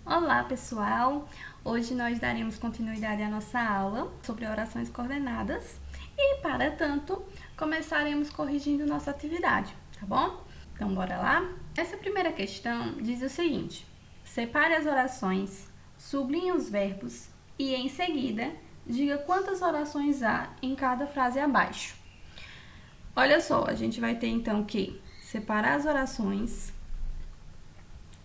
Olá, pessoal! Hoje nós daremos continuidade à nossa aula sobre orações coordenadas e, para tanto, começaremos corrigindo nossa atividade, tá bom? Então, bora lá? Essa primeira questão diz o seguinte: separe as orações, sublinhe os verbos e, em seguida, diga quantas orações há em cada frase abaixo. Olha só, a gente vai ter então que separar as orações,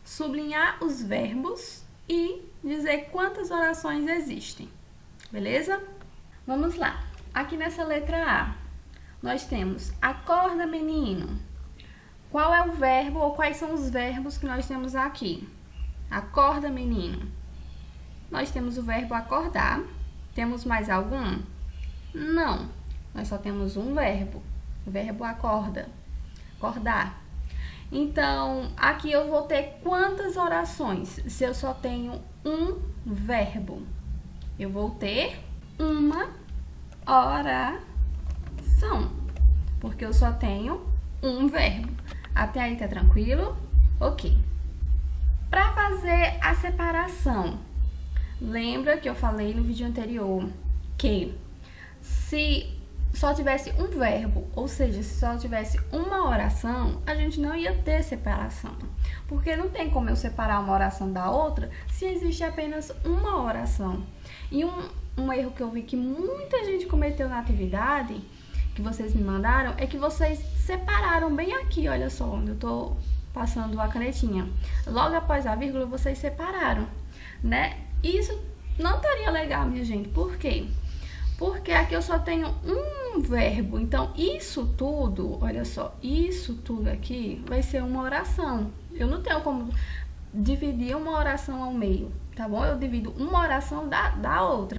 sublinhar os verbos e dizer quantas orações existem, beleza? Vamos lá. Aqui nessa letra A, nós temos acorda, menino. Qual é o verbo ou quais são os verbos que nós temos aqui? Acorda, menino. Nós temos o verbo acordar. Temos mais algum? Não. Nós só temos um verbo. O verbo acorda. Acordar. Então, aqui eu vou ter quantas orações? Se eu só tenho um verbo, eu vou ter uma oração, porque eu só tenho um verbo. Até aí tá tranquilo? Ok. Para fazer a separação, lembra que eu falei no vídeo anterior que se só tivesse um verbo, ou seja, se só tivesse uma oração, a gente não ia ter separação. Porque não tem como eu separar uma oração da outra se existe apenas uma oração. E um erro que eu vi que muita gente cometeu na atividade, que vocês me mandaram, é que vocês separaram bem aqui, olha só, onde eu tô passando a canetinha. Logo após a vírgula, vocês separaram, né? Isso não estaria legal, minha gente. Por quê? Porque aqui eu só tenho um verbo, então isso tudo, olha só, isso tudo aqui vai ser uma oração. Eu não tenho como dividir uma oração ao meio, tá bom? Eu divido uma oração da outra.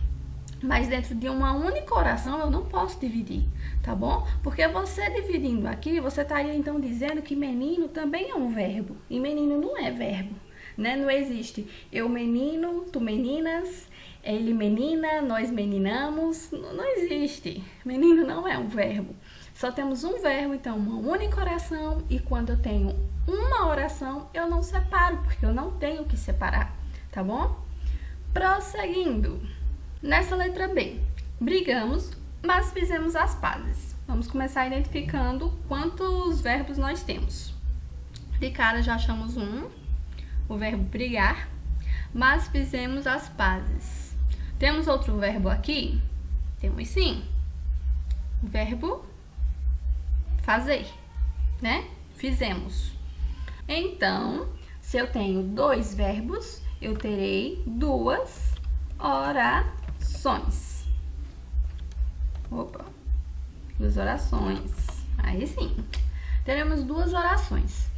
Mas dentro de uma única oração eu não posso dividir, tá bom? Porque você dividindo aqui, você estaria então dizendo que menino também é um verbo. E menino não é verbo, né? Não existe eu menino, tu meninas, ele menina, nós meninamos, não existe. Menino não é um verbo. Só temos um verbo, então uma única oração, e quando eu tenho uma oração, eu não separo, porque eu não tenho que separar, tá bom? Prosseguindo. Nessa letra B, brigamos, mas fizemos as pazes. Vamos começar identificando quantos verbos nós temos. De cara já achamos o verbo brigar, mas fizemos as pazes. Temos outro verbo aqui? Temos sim. O verbo fazer, né? Fizemos. Então, se eu tenho dois verbos, eu terei duas orações. Opa, duas orações. Aí sim. Teremos duas orações.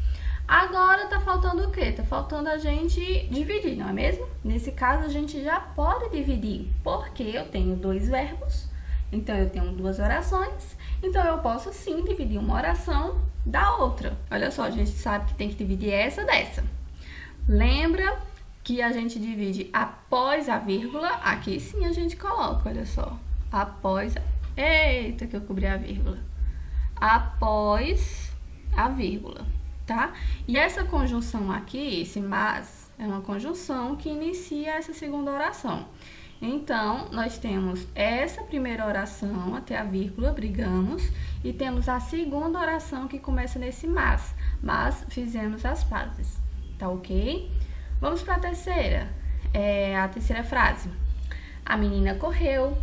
Agora tá faltando o quê? Tá faltando a gente dividir, não é mesmo? Nesse caso, a gente já pode dividir, porque eu tenho dois verbos, então eu tenho duas orações, então eu posso sim dividir uma oração da outra. Olha só, a gente sabe que tem que dividir essa dessa. Lembra que a gente divide após a vírgula? Aqui sim a gente coloca, olha só. Após... Eita, que eu cobri a vírgula. Após a vírgula. Tá? E essa conjunção aqui, esse mas, é uma conjunção que inicia essa segunda oração. Então, nós temos essa primeira oração até a vírgula, brigamos, e temos a segunda oração que começa nesse mas fizemos as pazes, tá ok? Vamos para a terceira frase. A menina correu,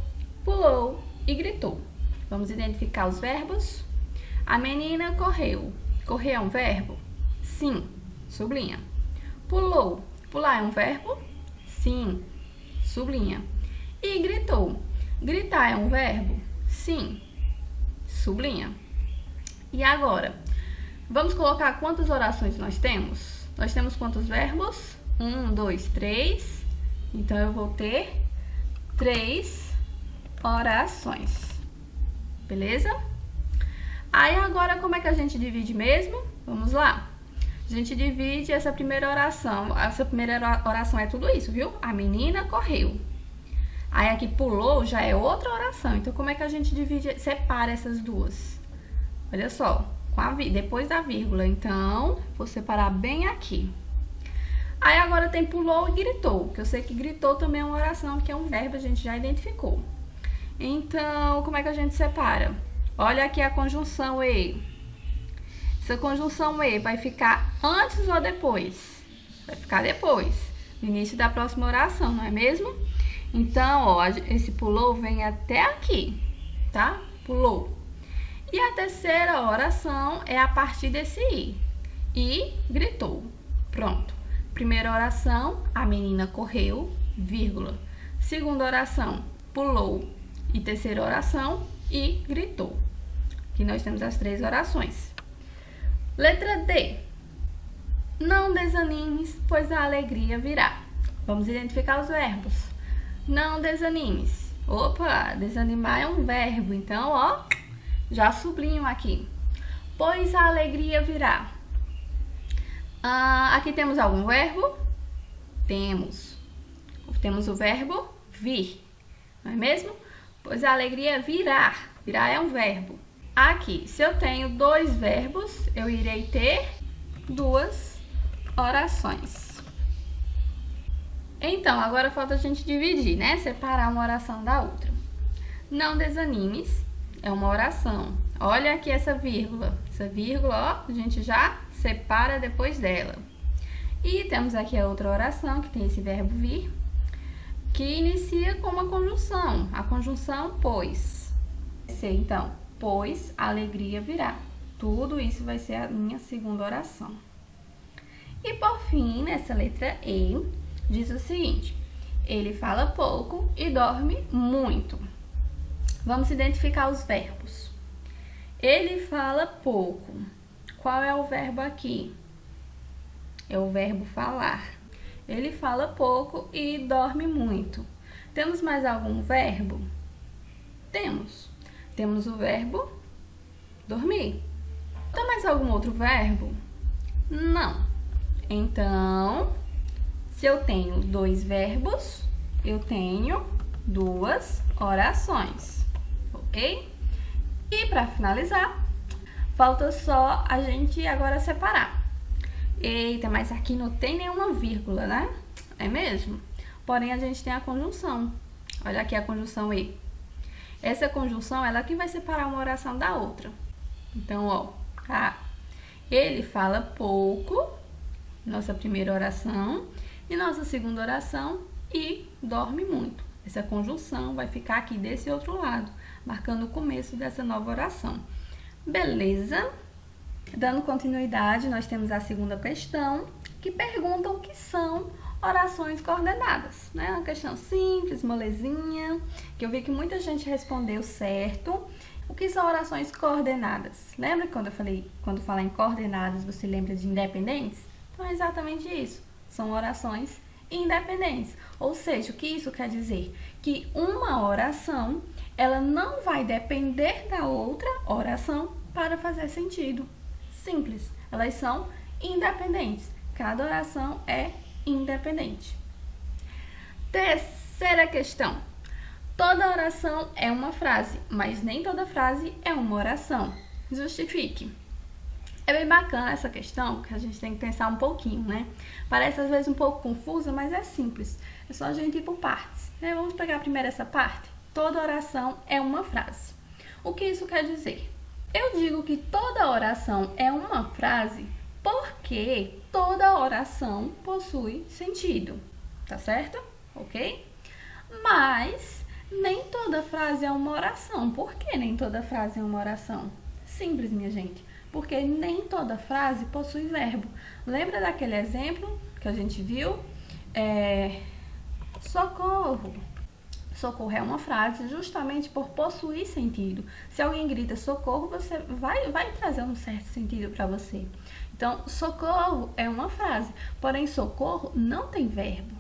pulou e gritou. Vamos identificar os verbos. A menina correu. Correr é um verbo? Sim. Sublinha. Pulou. Pular é um verbo? Sim. Sublinha. E gritou. Gritar é um verbo? Sim. Sublinha. E agora? Vamos colocar quantas orações nós temos? Nós temos quantos verbos? 1, 2, 3. Então, eu vou ter 3 orações. Beleza? Aí, agora, como é que a gente divide mesmo? Vamos lá. A gente divide essa primeira oração. Essa primeira oração é tudo isso, viu? A menina correu. Aí, aqui pulou já é outra oração. Então, como é que a gente divide, separa essas duas? Olha só, depois da vírgula. Então, vou separar bem aqui. Aí agora tem pulou e gritou, que eu sei que gritou também é uma oração, que é um verbo, a gente já identificou. Então, como é que a gente separa? Olha aqui a conjunção E. Essa conjunção E vai ficar antes ou depois? Vai ficar depois, no início da próxima oração, não é mesmo? Então, ó, esse pulou vem até aqui, tá? Pulou. E a terceira oração é a partir desse I. E gritou. Pronto. Primeira oração, a menina correu, vírgula. Segunda oração, pulou. E terceira oração, e gritou. Aqui nós temos as 3 orações. Letra D. Não desanimes, pois a alegria virá. Vamos identificar os verbos. Não desanimes. Opa, desanimar é um verbo, então, ó, já sublinho aqui. Pois a alegria virá. Aqui temos algum verbo? Temos. Temos o verbo vir, não é mesmo? Pois a alegria virá. Virá é um verbo. Aqui, se eu tenho 2 verbos, eu irei ter 2 orações. Então, agora falta a gente dividir, né? Separar uma oração da outra. Não desanimes é uma oração. Olha aqui essa vírgula. Essa vírgula, ó, a gente já separa depois dela. E temos aqui a outra oração, que tem esse verbo vir, que inicia com uma conjunção. A conjunção pois. Então, pois a alegria virá. Tudo isso vai ser a minha segunda oração. E por fim, nessa letra E, diz o seguinte: ele fala pouco e dorme muito. Vamos identificar os verbos. Ele fala pouco. Qual é o verbo aqui? É o verbo falar. Ele fala pouco e dorme muito. Temos mais algum verbo? Temos. Temos o verbo dormir. Tem mais algum outro verbo? Não. Então, se eu tenho 2 verbos, eu tenho 2 orações, ok? E para finalizar, falta só a gente agora separar. Eita, mas aqui não tem nenhuma vírgula, né? É mesmo? Porém, a gente tem a conjunção. Olha aqui a conjunção E. Essa conjunção, ela que vai separar uma oração da outra. Então, ó, ele fala pouco, nossa primeira oração, e nossa segunda oração, e dorme muito. Essa conjunção vai ficar aqui desse outro lado, marcando o começo dessa nova oração. Beleza? Dando continuidade, nós temos a segunda questão, que pergunta o que são orações coordenadas, né? Uma questão simples, molezinha, que eu vi que muita gente respondeu certo. O que são orações coordenadas? Lembra quando eu falei, quando falar em coordenadas, você lembra de independentes? Então é exatamente isso. São orações independentes. Ou seja, o que isso quer dizer? Que uma oração, ela não vai depender da outra oração para fazer sentido. Simples. Elas são independentes. Cada oração é independente. Terceira questão. Toda oração é uma frase, mas nem toda frase é uma oração. Justifique. É bem bacana essa questão, que a gente tem que pensar um pouquinho, né? Parece às vezes um pouco confusa, mas é simples. É só a gente ir por partes, né? Vamos pegar primeiro essa parte. Toda oração é uma frase. O que isso quer dizer? Eu digo que toda oração é uma frase porque toda oração possui sentido, tá certo? Ok? Mas nem toda frase é uma oração. Por que nem toda frase é uma oração? Simples, minha gente. Porque nem toda frase possui verbo. Lembra daquele exemplo que a gente viu? Socorro. Socorro é uma frase justamente por possuir sentido. Se alguém grita socorro, você vai trazer um certo sentido para você. Então, socorro é uma frase, porém socorro não tem verbo.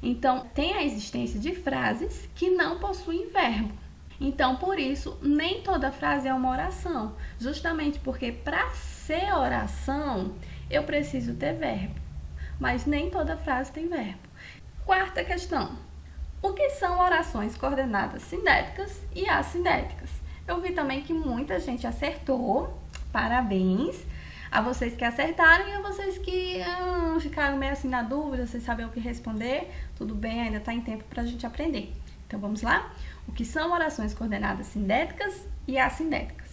Então, tem a existência de frases que não possuem verbo. Então, por isso, nem toda frase é uma oração. Justamente porque para ser oração, eu preciso ter verbo. Mas nem toda frase tem verbo. Quarta questão. O que são orações coordenadas sindéticas e assindéticas? Eu vi também que muita gente acertou. Parabéns! A vocês que acertaram e a vocês que ficaram meio assim na dúvida, sem saber o que responder, tudo bem, ainda está em tempo para a gente aprender. Então vamos lá? O que são orações coordenadas sindéticas e assindéticas?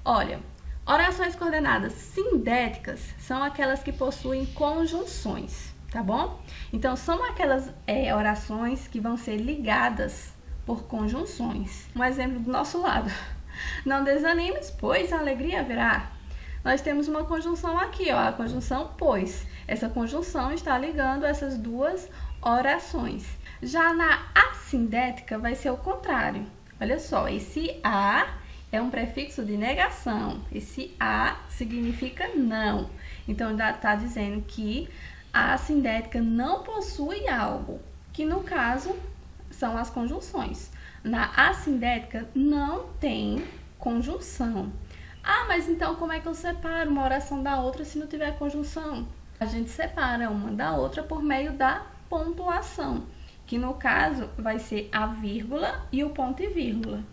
Olha, orações coordenadas sindéticas são aquelas que possuem conjunções, tá bom? Então são aquelas orações que vão ser ligadas por conjunções. Um exemplo do nosso lado. Não desanimes, pois a alegria virá. Nós temos uma conjunção aqui, ó, a conjunção pois. Essa conjunção está ligando essas duas orações. Já na assindética vai ser o contrário. Olha só, esse a é um prefixo de negação. Esse a significa não. Então já está dizendo que a assindética não possui algo, que no caso são as conjunções. Na assindética não tem conjunção. Ah, mas então como é que eu separo uma oração da outra se não tiver conjunção? A gente separa uma da outra por meio da pontuação, que no caso vai ser a vírgula e o ponto e vírgula.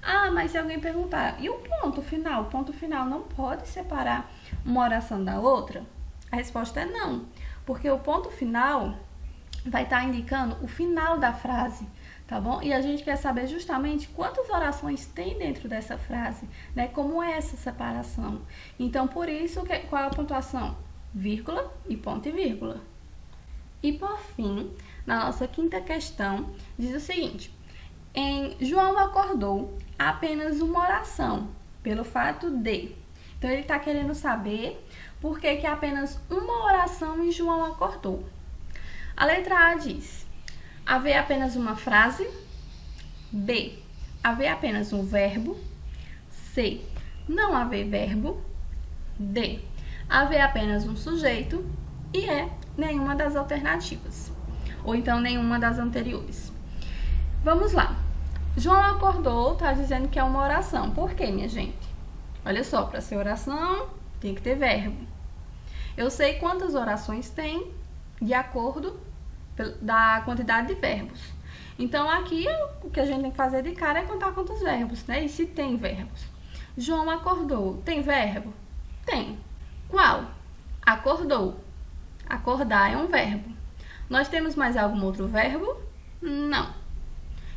Ah, mas se alguém perguntar, e o ponto final? O ponto final não pode separar uma oração da outra? A resposta é não, porque o ponto final vai estar indicando o final da frase, tá bom? E a gente quer saber justamente quantas orações tem dentro dessa frase, né? Como é essa separação. Então, por isso, qual é a pontuação? Vírgula e ponto e vírgula. E por fim, na nossa quinta questão, diz o seguinte: em João acordou apenas uma oração, pelo fato de. Então, ele está querendo saber por que apenas uma oração em João acordou. A letra A diz: haver apenas uma frase. B, haver apenas um verbo. C, não haver verbo. D, haver apenas um sujeito. E E, nenhuma das alternativas. Ou então nenhuma das anteriores. Vamos lá. João acordou, tá dizendo que é uma oração. Por quê, minha gente? Olha só, para ser oração, tem que ter verbo. Eu sei quantas orações tem de acordo da quantidade de verbos. Então, aqui, o que a gente tem que fazer de cara é contar quantos verbos, né? E se tem verbos. João acordou. Tem verbo? Tem. Qual? Acordou. Acordar é um verbo. Nós temos mais algum outro verbo? Não.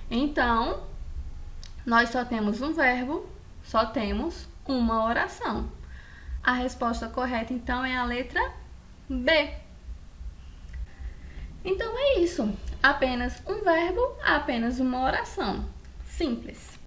Então, nós só temos um verbo, só temos uma oração. A resposta correta, então, é a letra B. Então, é isso. Apenas um verbo, apenas uma oração. Simples.